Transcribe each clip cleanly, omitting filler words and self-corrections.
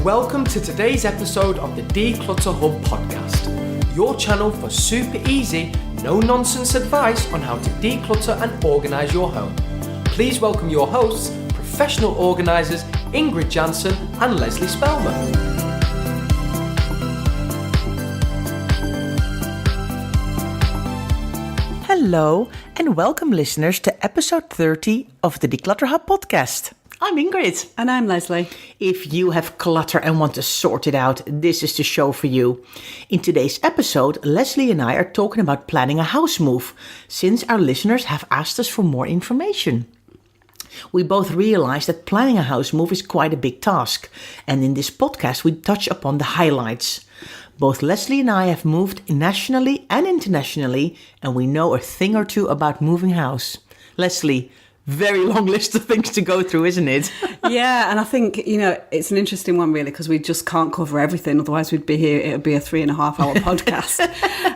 Welcome to today's episode of the Declutter Hub podcast, your channel for super easy, no-nonsense advice on how to declutter and organise your home. Please welcome your hosts, professional organisers Ingrid Jansen and Lesley Spellman. Hello and welcome listeners to episode 30 of the Declutter Hub podcast. I'm Ingrid. And I'm Lesley. If you have clutter and want to sort it out, this is the show for you. In today's episode, Lesley and I are talking about planning a house move, since our listeners have asked us for more information. We both realize that planning a house move is quite a big task, and in this podcast we touch upon the highlights. Both Lesley and I have moved nationally and internationally, and we know a thing or two about moving house. Lesley, very long list of things to go through, isn't it? Yeah, and I think, it's an interesting one really, because we just can't cover everything. Otherwise we'd be here, it would be a 3.5 hour podcast.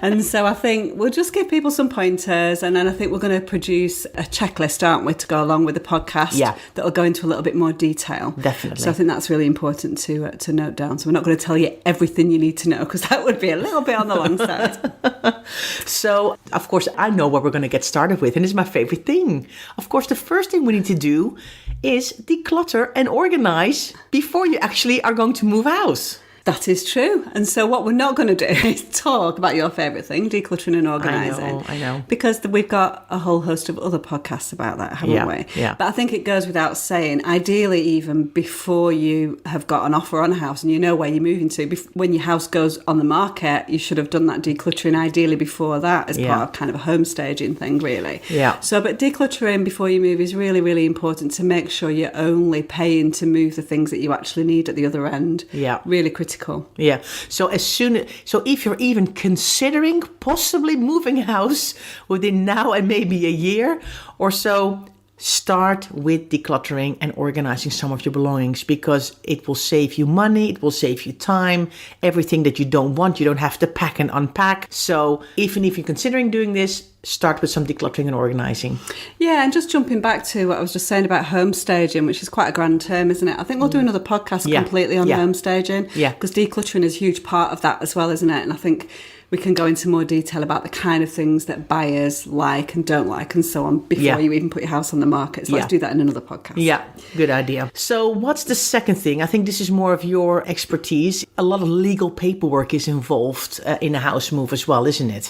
And so I think we'll just give people some pointers, and then I think we're going to produce a checklist, aren't we, to go along with the podcast. Yeah. That'll go into a little bit more detail. Definitely. So I think that's really important to note down. So we're not going to tell you everything you need to know, because that would be a little bit on the long side. So, of course, I know what we're going to get started with, and it's my favorite thing. Of course, the first thing we need to do is declutter and organize before you actually are going to move house. That is true. And so what we're not going to do is talk about your favourite thing, decluttering and organising. I know. Because we've got a whole host of other podcasts about that, haven't we? Yeah. But I think it goes without saying, ideally even before you have got an offer on a house and you know where you're moving to, when your house goes on the market, you should have done that decluttering ideally before that as part of kind of a home staging thing, really. Yeah. So, but decluttering before you move is really, really important to make sure you're only paying to move the things that you actually need at the other end. Yeah. Really critical. Yeah. So if you're even considering possibly moving house within now and maybe a year or so, start with decluttering and organizing some of your belongings, because it will save you money, it will save you time, everything that you don't want, you don't have to pack and unpack. So even if you're considering doing this, start with some decluttering and organizing. Yeah, and just jumping back to what I was just saying about home staging, which is quite a grand term, isn't it? I think we'll do another podcast completely on home staging. Yeah. Because decluttering is a huge part of that as well, isn't it? And I think we can go into more detail about the kind of things that buyers like and don't like and so on before you even put your house on the market. So let's do that in another podcast. Yeah, good idea. So what's the second thing? I think this is more of your expertise. A lot of legal paperwork is involved in a house move as well, isn't it?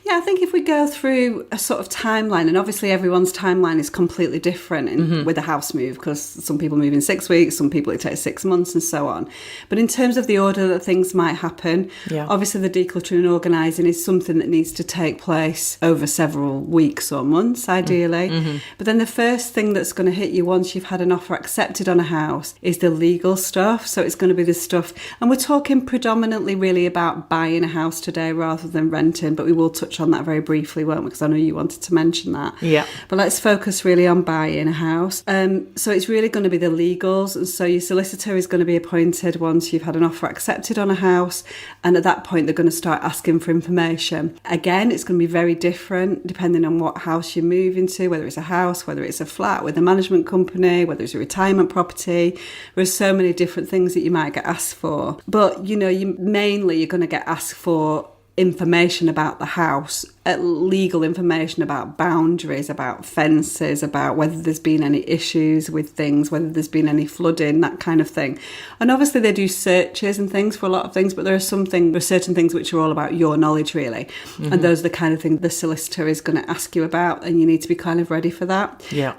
Yeah, I think if we go through a sort of timeline, and obviously everyone's timeline is completely different with a house move, because some people move in 6 weeks, some people it takes 6 months and so on. But in terms of the order that things might happen, obviously the decluttering and organising is something that needs to take place over several weeks or months, ideally. But then the first thing that's going to hit you once you've had an offer accepted on a house is the legal stuff. So it's going to be the stuff, and we're talking predominantly really about buying a house today rather than renting, but we will touch on that very briefly, won't we? Because I know you wanted to mention that. Yeah. But let's focus really on buying a house. So it's really going to be the legals. And so your solicitor is going to be appointed once you've had an offer accepted on a house. And at that point, they're going to start asking for information. Again, it's going to be very different depending on what house you're moving to, whether it's a house, whether it's a flat with a management company, whether it's a retirement property. There's so many different things that you might get asked for. But, you're going to get asked for information about the house, legal information about boundaries, about fences, about whether there's been any issues with things, whether there's been any flooding, that kind of thing. And obviously they do searches and things for a lot of things, but there are certain things which are all about your knowledge, really. And those are the kind of things the solicitor is going to ask you about, and you need to be kind of ready for that. Yeah.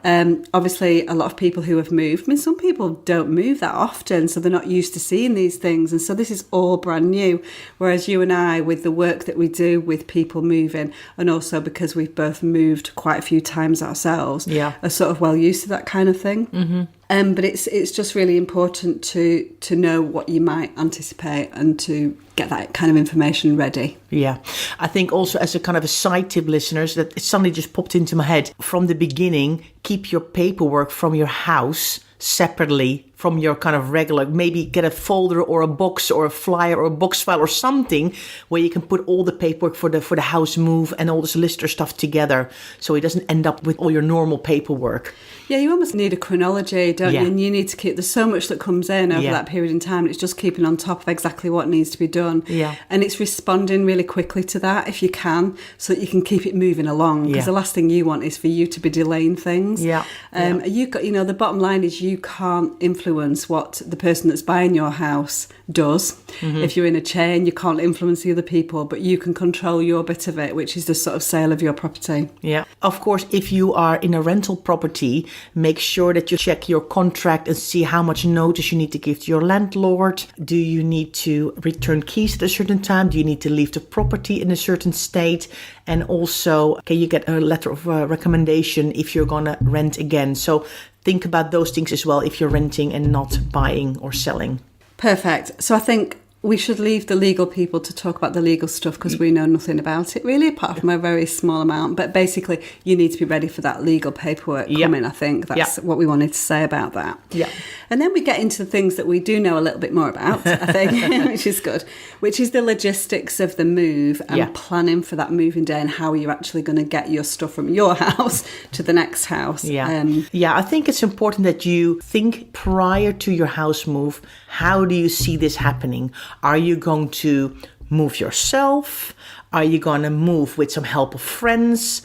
Obviously, a lot of people who have moved, some people don't move that often, so they're not used to seeing these things. And so this is all brand new. Whereas you and I, with the work that we do with people moving, and also because we've both moved quite a few times ourselves, are sort of well used to that kind of thing. But it's just really important to know what you might anticipate and to get that kind of information ready. Yeah. I think also as a kind of a side tip, listeners, that it suddenly just popped into my head. From the beginning, keep your paperwork from your house separately from your kind of regular, maybe get a folder or a box or a flyer or a box file or something where you can put all the paperwork for the house move and all the solicitor stuff together, so it doesn't end up with all your normal paperwork. Yeah, you almost need a chronology, don't you? And you need to keep, there's so much that comes in over that period in time. It's just keeping on top of exactly what needs to be done. Yeah. And it's responding really quickly to that if you can, so that you can keep it moving along. Because the last thing you want is for you to be delaying things. The bottom line is you can't influence what the person that's buying your house does. If you're in a chain, you can't influence the other people, but you can control your bit of it, which is the sort of sale of your property. Yeah. Of course, if you are in a rental property, make sure that you check your contract and see how much notice you need to give to your landlord. Do you need to return keys at a certain time? Do you need to leave the property in a certain state? And also, can you get a letter of recommendation if you're going to rent again? So think about those things as well if you're renting and not buying or selling. Perfect. So I think we should leave the legal people to talk about the legal stuff because we know nothing about it really, apart from a very small amount. But basically, you need to be ready for that legal paperwork coming, I think. That's what we wanted to say about that. Yeah. And then we get into the things that we do know a little bit more about, I think, which is good, which is the logistics of the move and planning for that moving day and how you're actually going to get your stuff from your house to the next house. I think it's important that you think prior to your house move, how do you see this happening? Are you going to move yourself? Are you going to move with some help of friends?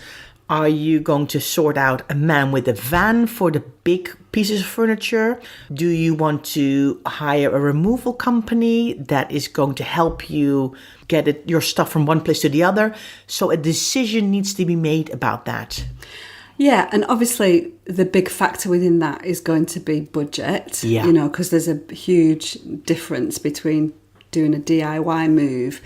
Are you going to sort out a man with a van for the big pieces of furniture? Do you want to hire a removal company that is going to help you get your stuff from one place to the other? So a decision needs to be made about that. Yeah, and obviously the big factor within that is going to be budget, because there's a huge difference between doing a DIY move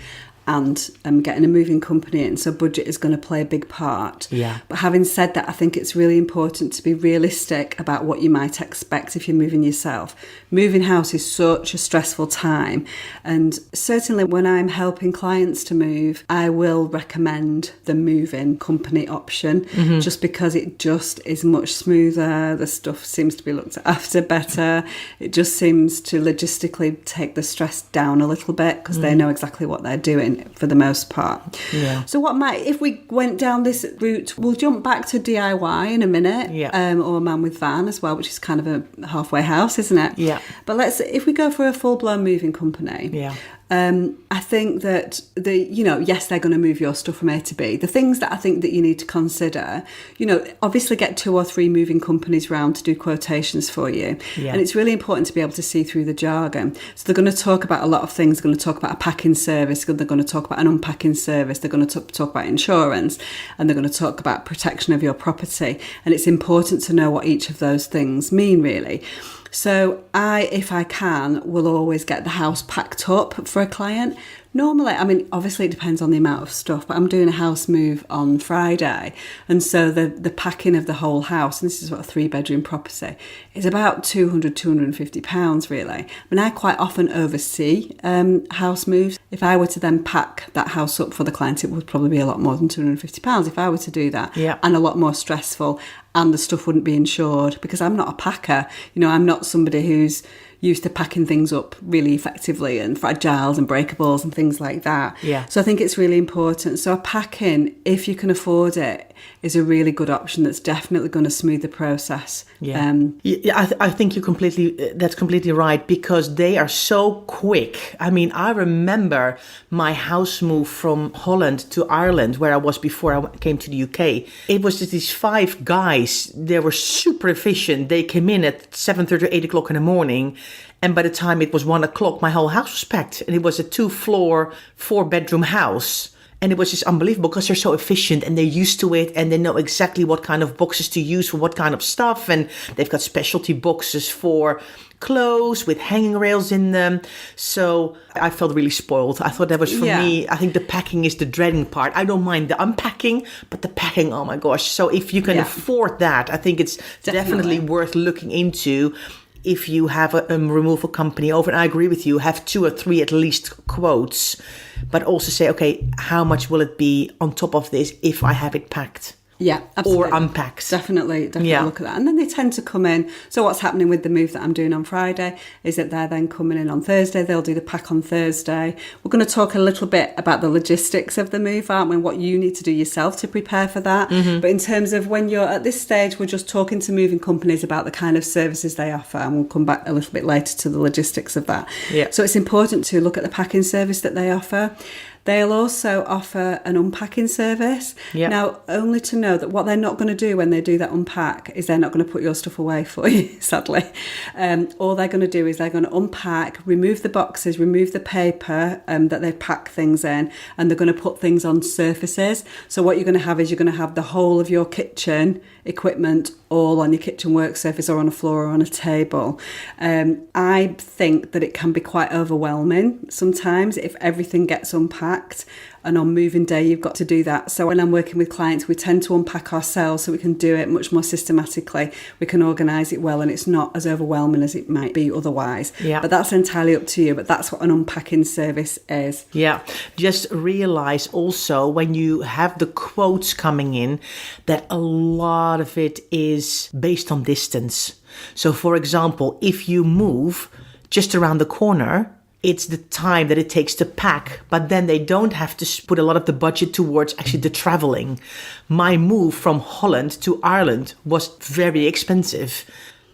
and getting a moving company in. So budget is going to play a big part. Yeah. But having said that, I think it's really important to be realistic about what you might expect if you're moving yourself. Moving house is such a stressful time. And certainly when I'm helping clients to move, I will recommend the moving company option just because it just is much smoother. The stuff seems to be looked after better. It just seems to logistically take the stress down a little bit because they know exactly what they're doing for the most part. Yeah. So if we went down this route, we'll jump back to DIY in a minute, or a man with van as well, which is kind of a halfway house, isn't it? Yeah. But if we go for a full-blown moving company, I think that yes, they're going to move your stuff from A to B. The things that I think that you need to consider, obviously get 2 or 3 moving companies round to do quotations for you. Yeah. And it's really important to be able to see through the jargon. So they're going to talk about a lot of things. They're going to talk about a packing service. They're going to talk about an unpacking service. They're going to talk about insurance. And they're going to talk about protection of your property. And it's important to know what each of those things mean, really. So if I can, will always get the house packed up for a client. Normally, obviously it depends on the amount of stuff, but I'm doing a house move on Friday. And so the packing of the whole house, and this is what a 3-bedroom property, is about £200-250 really. I quite often oversee house moves. If I were to then pack that house up for the client, it would probably be a lot more than £250 if I were to do that. Yeah. And a lot more stressful, and the stuff wouldn't be insured because I'm not a packer. I'm not somebody who's used to packing things up really effectively and fragiles and breakables and things like that. Yeah. So I think it's really important. So a packing, if you can afford it, is a really good option that's definitely going to smooth the process. Yeah. I think that's completely right, because they are so quick. I remember my house move from Holland to Ireland, where I was before I came to the UK. It was just these 5 guys. They were super efficient. They came in at 7:30 or 8 o'clock in the morning. And by the time it was 1 o'clock, my whole house was packed. And it was a 2-floor, 4-bedroom house. And it was just unbelievable because they're so efficient and they're used to it and they know exactly what kind of boxes to use for what kind of stuff. And they've got specialty boxes for clothes with hanging rails in them. So I felt really spoiled. I thought that was for me. I think the packing is the dreading part. I don't mind the unpacking, but the packing, oh my gosh. So if you can afford that, I think it's definitely worth looking into. If you have a removal company over, and I agree with you, have 2 or 3 at least quotes, but also say, okay, how much will it be on top of this if I have it packed? Yeah, absolutely. Or unpacked. Definitely look at that. And then they tend to come in. So what's happening with the move that I'm doing on Friday is that they're then coming in on Thursday. They'll do the pack on Thursday. We're going to talk a little bit about the logistics of the move, aren't we, and what you need to do yourself to prepare for that. But in terms of when you're at this stage, we're just talking to moving companies about the kind of services they offer, and we'll come back a little bit later to the logistics of that. Yeah. So it's important to look at the packing service that they offer. They'll also offer an unpacking service. Yeah. Now, only to know that what they're not going to do when they do that unpack is they're not going to put your stuff away for you, sadly. All they're going to do is they're going to unpack, remove the boxes, remove the paper that they've packed things in, and they're going to put things on surfaces. So what you're going to have is you're going to have the whole of your kitchen equipment all on your kitchen work surface or on a floor or on a table. I think that it can be quite overwhelming sometimes if everything gets unpacked, and on moving day you've got to do that. So when I'm working with clients, we tend to unpack ourselves so we can do it much more systematically. We can organise it well, and it's not as overwhelming as it might be otherwise. Yeah. But that's entirely up to you. But that's what an unpacking service is. Yeah, just realize also when you have the quotes coming in that a lot of it is based on distance. So for example, if you move just around the corner, it's the time that it takes to pack, but then they don't have to put a lot of the budget towards actually the traveling. My move from Holland to Ireland was very expensive.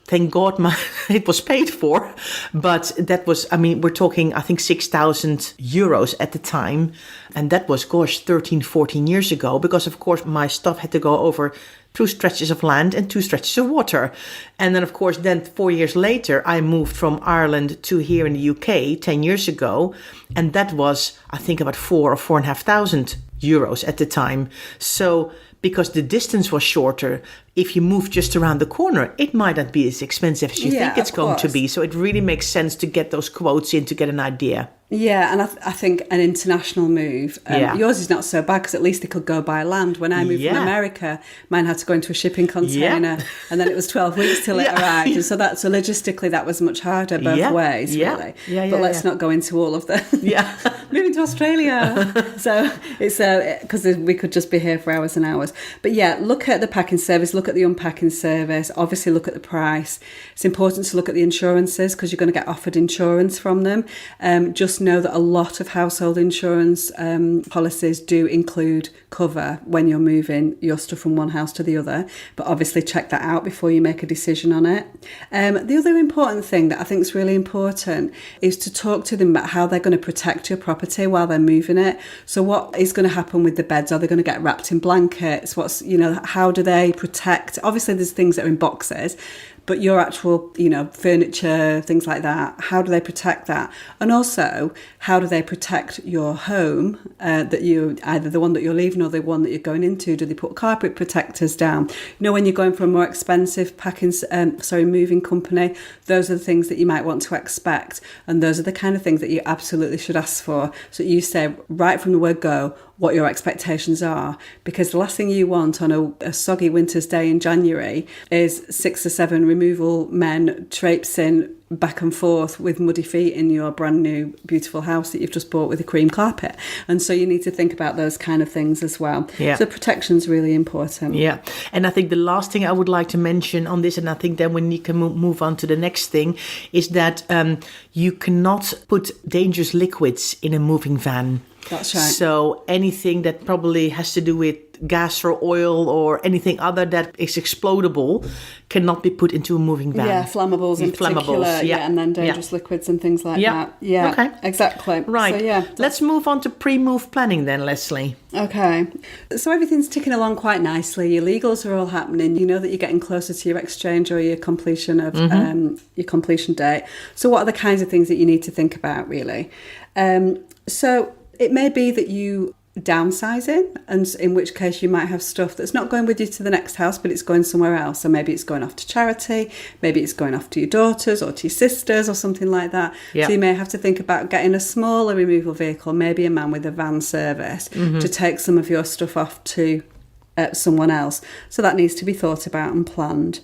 Thank God it was paid for, but that was, we're talking, I think 6,000 euros at the time. And that was, 13, 14 years ago, because of course my stuff had to go over 2 stretches of land and 2 stretches of water. And then of course, 4 years later, I moved from Ireland to here in the UK 10 years ago. And that was, I think, about 4 or 4,500 euros at the time. So because the distance was shorter, if you move just around the corner, it might not be as expensive as you think it's going to be. So it really makes sense to get those quotes in to get an idea. Yeah, and I think an international move, yours is not so bad because at least they could go by land. When I moved from America, mine had to go into a shipping container and then it was 12 weeks till it arrived. And so logistically, that was much harder both ways, really. But let's not go into all of the moving to Australia. So it's because we could just be here for hours and hours. But yeah, look at the packing service, look at the unpacking service, obviously look at the price. It's important to look at the insurances because you're going to get offered insurance from them. Just know that a lot of household insurance policies do include cover when you're moving your stuff from one house to the other, but obviously check that out before you make a decision on it. The other important thing that I think is really important is to talk to them about how they're going to protect your property while they're moving it. So what is going to happen with the beds? Are they going to get wrapped in blankets? How do they protect? Obviously there's things that are in boxes, but your actual, furniture, things like that, how do they protect that? And also, how do they protect your home, that you, either the one that you're leaving or the one that you're going into? Do they put carpet protectors down? When you're going for a more expensive moving company, those are the things that you might want to expect. And those are the kind of things that you absolutely should ask for. So you say right from the word go what your expectations are, because the last thing you want on a soggy winter's day in January is 6 or 7 removal men traipsing back and forth with muddy feet in your brand new beautiful house that you've just bought with a cream carpet. And so you need to think about those kind of things as well. Yeah. So protection's really important. Yeah. And I think the last thing I would like to mention on this, and I think then when you can move on to the next thing, is that you cannot put dangerous liquids in a moving van. That's right. So anything that probably has to do with gas or oil or anything other that is explodable cannot be put into a moving van. Yeah, flammables in particular. And then dangerous liquids and things like that. Yeah, okay. Exactly. Right. So, let's move on to pre-move planning then, Lesley. Okay. So everything's ticking along quite nicely. Your legals are all happening. You know that you're getting closer to your exchange or your completion of your completion date. So what are the kinds of things that you need to think about, really? So it may be that you downsizing, and in which case you might have stuff that's not going with you to the next house, but it's going somewhere else. So maybe it's going off to charity, maybe it's going off to your daughters or to your sisters or something like that. So you may have to think about getting a smaller removal vehicle, maybe a man with a van service, to take some of your stuff off to someone else. So that needs to be thought about and planned.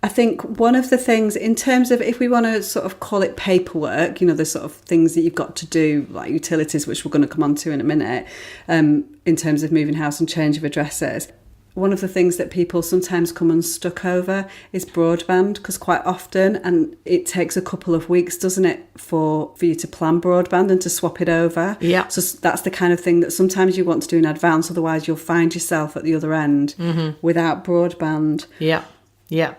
I think one of the things, in terms of if we want to sort of call it paperwork, the sort of things that you've got to do, like utilities, which we're going to come on to in a minute, in terms of moving house and change of addresses, one of the things that people sometimes come unstuck over is broadband, because quite often, and it takes a couple of weeks, doesn't it, for you to plan broadband and to swap it over. Yeah. So that's the kind of thing that sometimes you want to do in advance, otherwise you'll find yourself at the other end without broadband. Yeah, yeah.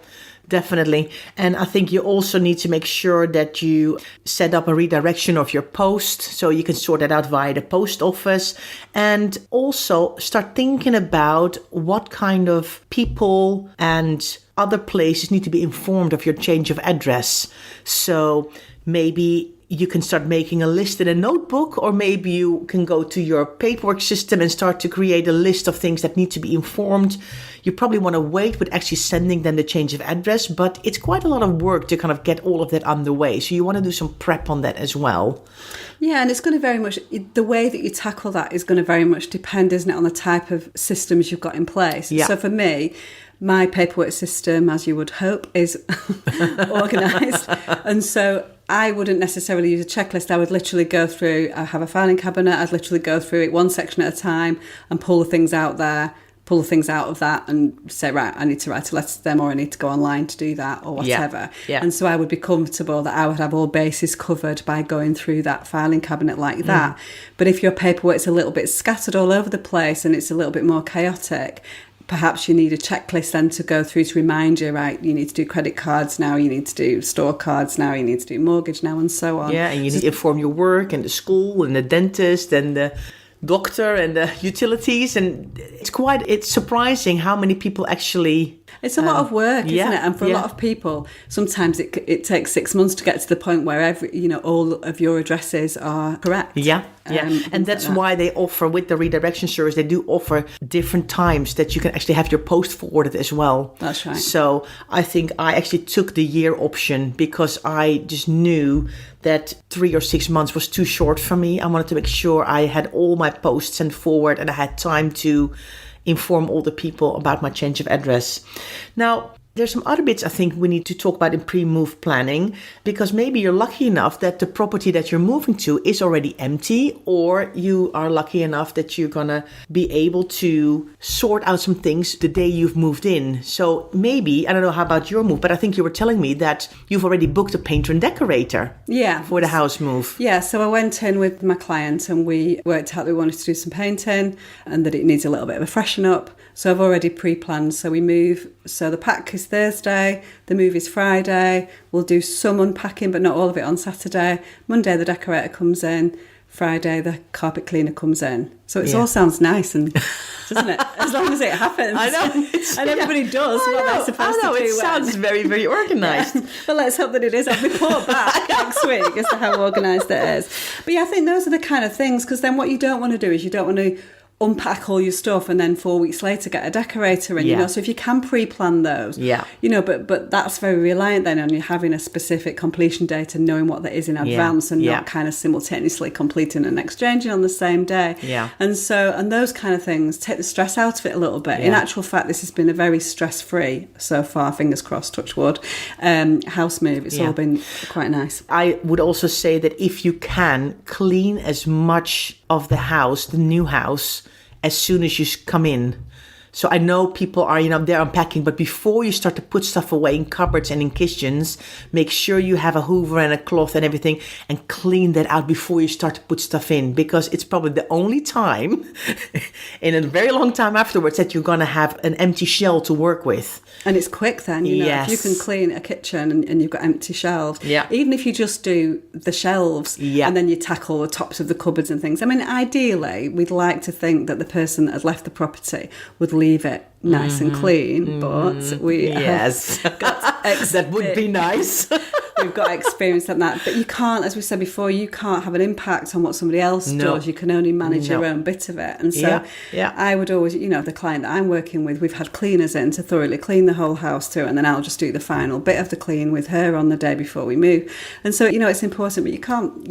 Definitely. And I think you also need to make sure that you set up a redirection of your post so you can sort it out via the post office, and also start thinking about what kind of people and other places need to be informed of your change of address. So maybe you can start making a list in a notebook, or maybe you can go to your paperwork system and start to create a list of things that need to be informed. You probably want to wait with actually sending them the change of address, but it's quite a lot of work to kind of get all of that underway. So you want to do some prep on that as well. Yeah, and it's going to very much, the way that you tackle that is going to very much depend, isn't it, on the type of systems you've got in place. Yeah. So for me, my paperwork system, as you would hope, is organised. And so I wouldn't necessarily use a checklist. I would literally go through, I have a filing cabinet, I'd literally go through it one section at a time and pull the things out there, pull the things out of that and say, right, I need to write a letter to them, or I need to go online to do that, or whatever. Yeah. And so I would be comfortable that I would have all bases covered by going through that filing cabinet like that. But if your paperwork's a little bit scattered all over the place and it's a little bit more chaotic, perhaps you need a checklist then to go through to remind you, right, you need to do credit cards now, you need to do store cards now, you need to do mortgage now, and so on. Yeah, and you need to inform your work and the school and the dentist and the doctor and the utilities. And it's surprising how many people actually... It's a lot of work, isn't it? And for a lot of people, sometimes it takes 6 months to get to the point where all of your addresses are correct. Yeah. And that's why they offer, with the redirection service, they do offer different times that you can actually have your post forwarded as well. That's right. So I think I actually took the year option because I just knew that 3 or 6 months was too short for me. I wanted to make sure I had all my posts sent forward and I had time to inform all the people about my change of address. Now, there's some other bits I think we need to talk about in pre-move planning, because maybe you're lucky enough that the property that you're moving to is already empty, or you are lucky enough that you're going to be able to sort out some things the day you've moved in. So maybe, I don't know how about your move, but I think you were telling me that you've already booked a painter and decorator for the house move. Yeah, so I went in with my client and we worked out that we wanted to do some painting and that it needs a little bit of a freshen up. So I've already pre-planned. So we move. So the pack is Thursday, the move is Friday. We'll do some unpacking, but not all of it on Saturday. Monday, the decorator comes in. Friday, the carpet cleaner comes in. So it all sounds nice, and doesn't it? As long as it happens. I know. And everybody does what they're supposed to do. It sounds very, very organised. Well, let's hope that it is. I'll report back next week as to how organised it is. But yeah, I think those are the kind of things, because then what you don't want to do is you don't want to unpack all your stuff and then 4 weeks later get a decorator in, so if you can pre-plan those, but that's very reliant then on you having a specific completion date and knowing what that is in advance and not kind of simultaneously completing and exchanging on the same day. And those kind of things take the stress out of it a little bit. In actual fact, this has been a very stress-free so far, fingers crossed, touch wood, house move. It's all been quite nice. I would also say that if you can, clean as much of the house, the new house, as soon as you come in. So I know people are, they're unpacking, but before you start to put stuff away in cupboards and in kitchens, make sure you have a hoover and a cloth and everything and clean that out before you start to put stuff in, because it's probably the only time in a very long time afterwards that you're going to have an empty shell to work with. And it's quick then, if you can clean a kitchen and you've got empty shelves, even if you just do the shelves and then you tackle the tops of the cupboards and things. I mean, ideally, we'd like to think that the person that has left the property would leave it nice and clean, but we have got that would be nice. We've got experience at that, but you can't, as we said before, you can't have an impact on what somebody else does. You can only manage your own bit of it. And so I would always, the client that I'm working with, we've had cleaners in to thoroughly clean the whole house through, and then I'll just do the final bit of the clean with her on the day before we move. And so, it's important, but you can't,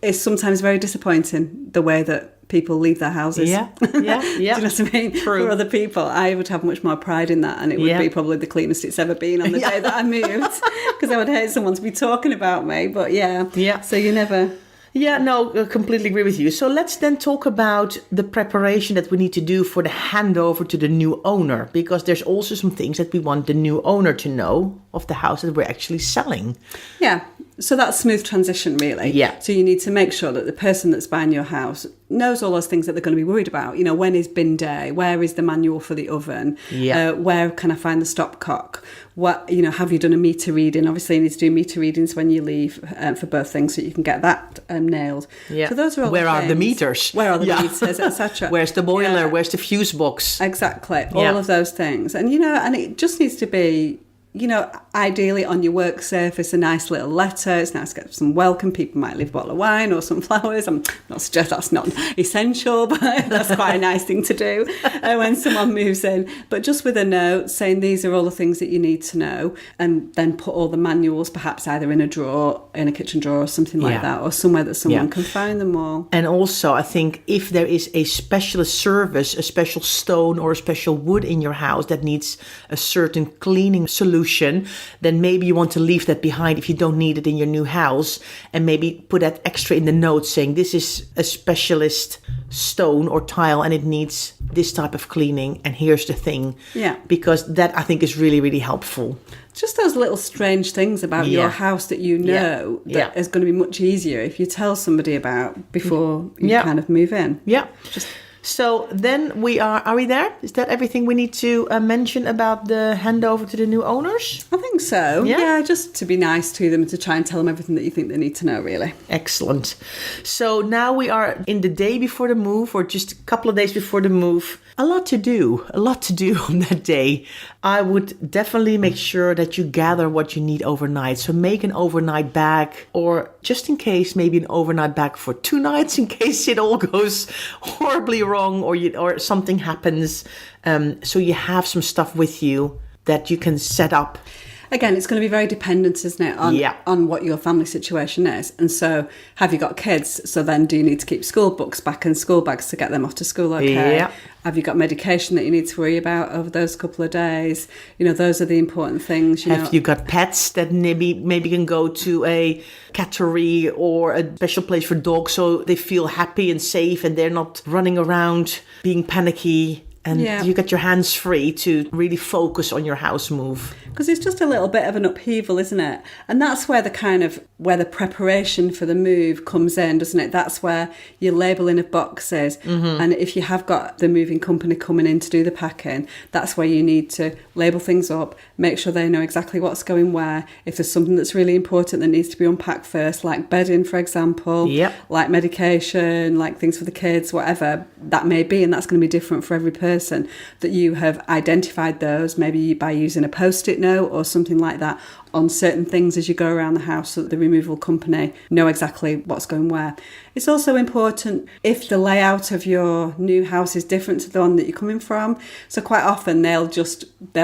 it's sometimes very disappointing the way that people leave their houses. Do you know what I mean? True. For other people, I would have much more pride in that, and it would be probably the cleanest it's ever been on the day that I moved, because I would hate someone to be talking about me. But so you never. Yeah, no, I completely agree with you. So let's then talk about the preparation that we need to do for the handover to the new owner, because there's also some things that we want the new owner to know of the house that we're actually selling. Yeah. So that's smooth transition, really. Yeah. So you need to make sure that the person that's buying your house knows all those things that they're going to be worried about. You know, when is bin day? Where is the manual for the oven? Yeah. Where can I find the stopcock? What, you know, have you done a meter reading? Obviously, you need to do meter readings when you leave for both things, so you can get that nailed. Yeah. So those are all. Where the are the things. meters? Where are the meters, etc. Where's the boiler? Yeah. Where's the fuse box? Exactly. All of those things, and you know, and it just needs to be. You know, ideally on your work surface, a nice little letter. It's nice to get some welcome. People might leave a bottle of wine or some flowers. I'm not suggesting that's not essential, but that's quite a nice thing to do when someone moves in. But just with a note saying these are all the things that you need to know, and then put all the manuals perhaps either in a drawer, in a kitchen drawer or something like that, or somewhere that someone can find them all. And also, I think if there is a specialist service, a special stone or a special wood in your house that needs a certain cleaning solution, then maybe you want to leave that behind if you don't need it in your new house, and maybe put that extra in the note saying this is a specialist stone or tile and it needs this type of cleaning, and here's the thing. Yeah. Because that I think is really, really helpful. Just those little strange things about your house that you know that is going to be much easier if you tell somebody about before you kind of move in. Yeah. So then are we there? Is that everything we need to mention about the handover to the new owners? I think so. Yeah, just to be nice to them, to try and tell them everything that you think they need to know, really. Excellent. So now we are in the day before the move, or just a couple of days before the move. A lot to do on that day. I would definitely make sure that you gather what you need overnight. So make an overnight bag, or just in case, maybe an overnight bag for 2 nights in case it all goes horribly wrong or something happens. So you have some stuff with you that you can set up. Again, it's going to be very dependent, isn't it, on what your family situation is. And so, have you got kids? So then do you need to keep school books back and school bags to get them off to school okay? Yeah. Have you got medication that you need to worry about over those couple of days? You know, those are the important things. Have you got pets that maybe can go to a cattery or a special place for dogs so they feel happy and safe and they're not running around being panicky? And you get your hands free to really focus on your house move. Because it's just a little bit of an upheaval, isn't it? And that's where where the preparation for the move comes in, doesn't it? That's where your labelling of boxes. Mm-hmm. And if you have got the moving company coming in to do the packing, that's where you need to label things up, make sure they know exactly what's going where. If there's something that's really important that needs to be unpacked first, like bedding, for example, like medication, like things for the kids, whatever that may be. And that's going to be different for every person. That you have identified those, maybe by using a post-it note or something like that on certain things as you go around the house, so that the removal company know exactly what's going where. It's also important if the layout of your new house is different to the one that you're coming from. So quite often they'll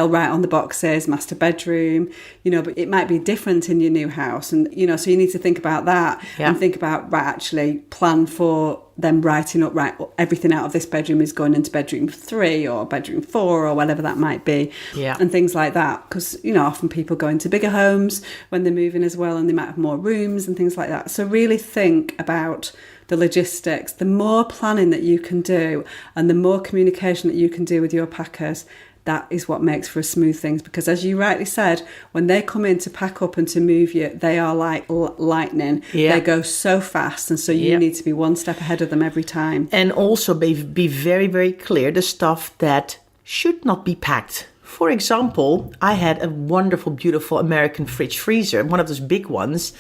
write on the boxes master bedroom, but it might be different in your new house, and so you need to think about that and think about actually plan for them writing up everything out of this bedroom is going into bedroom 3 or bedroom 4 or whatever that might be, and things like that, because often people go into bigger homes when they're moving as well, and they might have more rooms and things like that. So really think about the logistics. The more planning that you can do and the more communication that you can do with your packers, that is what makes for smooth things. Because as you rightly said, when they come in to pack up and to move you, they are like lightning. They go so fast, and so you need to be one step ahead of them every time. And also be very, very clear the stuff that should not be packed. For example, I had a wonderful, beautiful American fridge freezer, one of those big ones,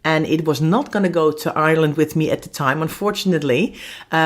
and it was not going to go to Ireland with me at the time, unfortunately.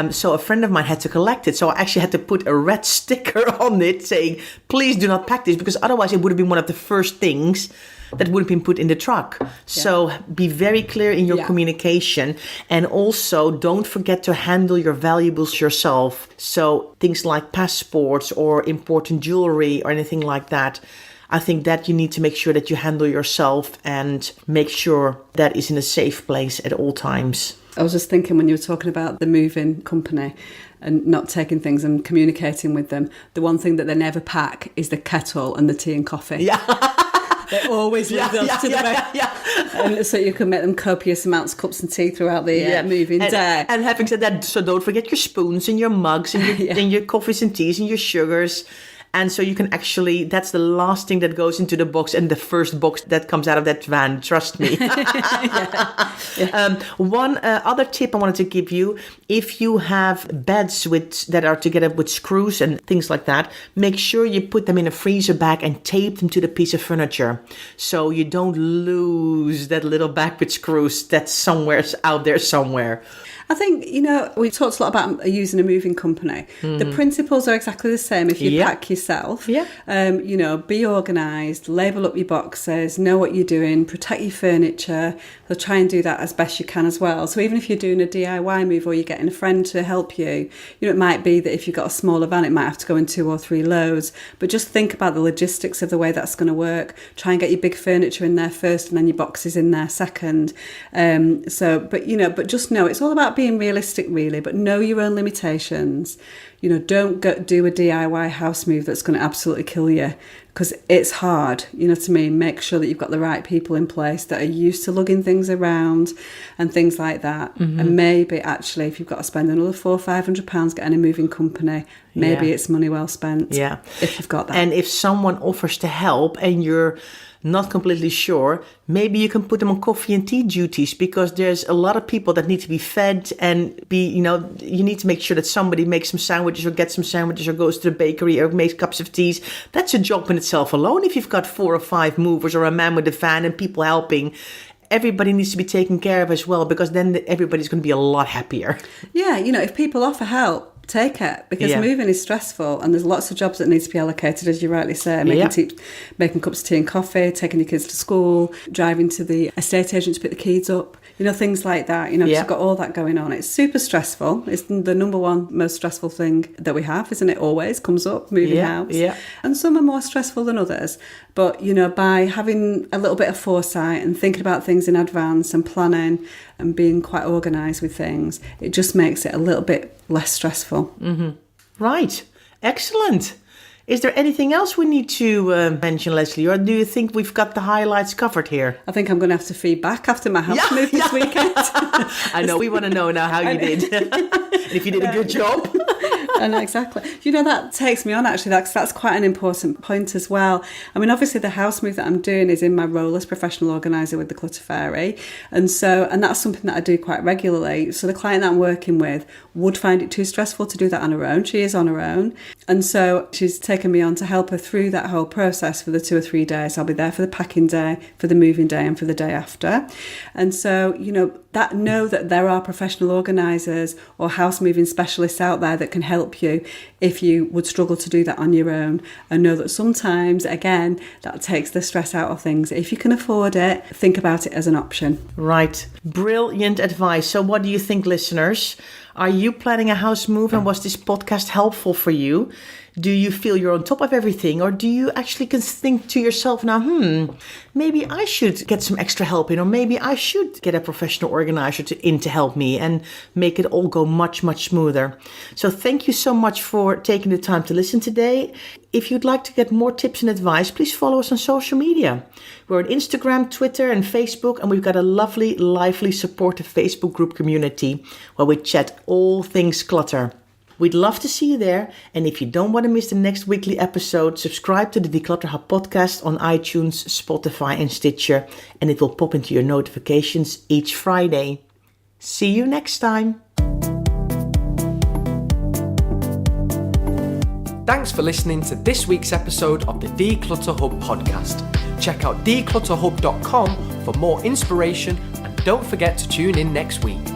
So a friend of mine had to collect it. So I actually had to put a red sticker on it saying, please do not pack this, because otherwise it would have been one of the first things that would have been put in the truck. So be very clear in your communication, and also don't forget to handle your valuables yourself. So things like passports or important jewelry or anything like that, I think that you need to make sure that you handle yourself and make sure that is in a safe place at all times. I was just thinking when you were talking about the moving company and not taking things and communicating with them, the one thing that they never pack is the kettle and the tea and coffee. Yeah. They always leave those to the very... So you can make them copious amounts of cups and tea throughout the moving day. And having said that, so don't forget your spoons and your mugs and your coffees and teas and your sugars. And so you can actually, that's the last thing that goes into the box and the first box that comes out of that van, trust me. One other tip I wanted to give you, if you have beds that are together with screws and things like that, make sure you put them in a freezer bag and tape them to the piece of furniture. So you don't lose that little bag with screws that's somewhere out there somewhere. I think, we talked a lot about using a moving company. The principles are exactly the same if you pack yourself. Be organised, label up your boxes, know what you're doing, protect your furniture. So try and do that as best you can as well. So even if you're doing a DIY move or you're getting a friend to help you, it might be that if you've got a smaller van, it might have to go in 2 or 3 loads. But just think about the logistics of the way that's going to work. Try and get your big furniture in there first and then your boxes in there second. But just know it's all about being realistic, really, but know your own limitations. Don't go do a DIY house move that's going to absolutely kill you, because it's hard. You know what I mean? Make sure that you've got the right people in place that are used to lugging things around and things like that. And maybe actually, if you've got to spend another £400 or £500 getting a moving company, maybe it's money well spent. Yeah, if you've got that. And if someone offers to help and you're not completely sure, maybe you can put them on coffee and tea duties, because there's a lot of people that need to be fed and you need to make sure that somebody makes some sandwiches or gets some sandwiches or goes to the bakery or makes cups of teas. That's a job in itself alone. If you've got 4 or 5 movers or a man with a van and people helping, everybody needs to be taken care of as well, because then everybody's going to be a lot happier. Yeah, if people offer help, take it, because moving is stressful and there's lots of jobs that need to be allocated, as you rightly say. Making cups of tea and coffee, taking your kids to school, driving to the estate agent to pick the keys up, things like that. You've got all that going on. It's super stressful. It's the number one most stressful thing that we have, isn't it? Always comes up, moving house. And some are more stressful than others. But, by having a little bit of foresight and thinking about things in advance and planning and being quite organised with things, it just makes it a little bit less stressful. Right. Excellent. Is there anything else we need to mention, Lesley, or do you think we've got the highlights covered here? I think I'm going to have to feed back after my house move this weekend. I know. We want to know now how you did. And if you did a good job. I know, exactly. That takes me on, actually. That's quite an important point as well. I mean, obviously, the house move that I'm doing is in my role as professional organiser with the Clutter Fairy. And that's something that I do quite regularly. So the client that I'm working with would find it too stressful to do that on her own. She is on her own. And so she's taken me on to help her through that whole process for the 2 or 3 days. I'll be there for the packing day, for the moving day and for the day after. And so, know that there are professional organisers or house moving specialists out there that can help you if you would struggle to do that on your own. And know that sometimes, again, that takes the stress out of things. If you can afford it, think about it as an option. Right. Brilliant advice. So what do you think, listeners? Are you planning a house move, and was this podcast helpful for you? Do you feel you're on top of everything, or do you actually think to yourself now, maybe I should get some extra help in, or maybe I should get a professional organizer to help me and make it all go much, much smoother. So thank you so much for taking the time to listen today. If you'd like to get more tips and advice, please follow us on social media. We're on Instagram, Twitter and Facebook, and we've got a lovely, lively, supportive Facebook group community where we chat all things clutter. We'd love to see you there. And if you don't want to miss the next weekly episode, subscribe to the Declutter Hub podcast on iTunes, Spotify and Stitcher, and it will pop into your notifications each Friday. See you next time. Thanks for listening to this week's episode of the Declutter Hub podcast. Check out declutterhub.com for more inspiration, and don't forget to tune in next week.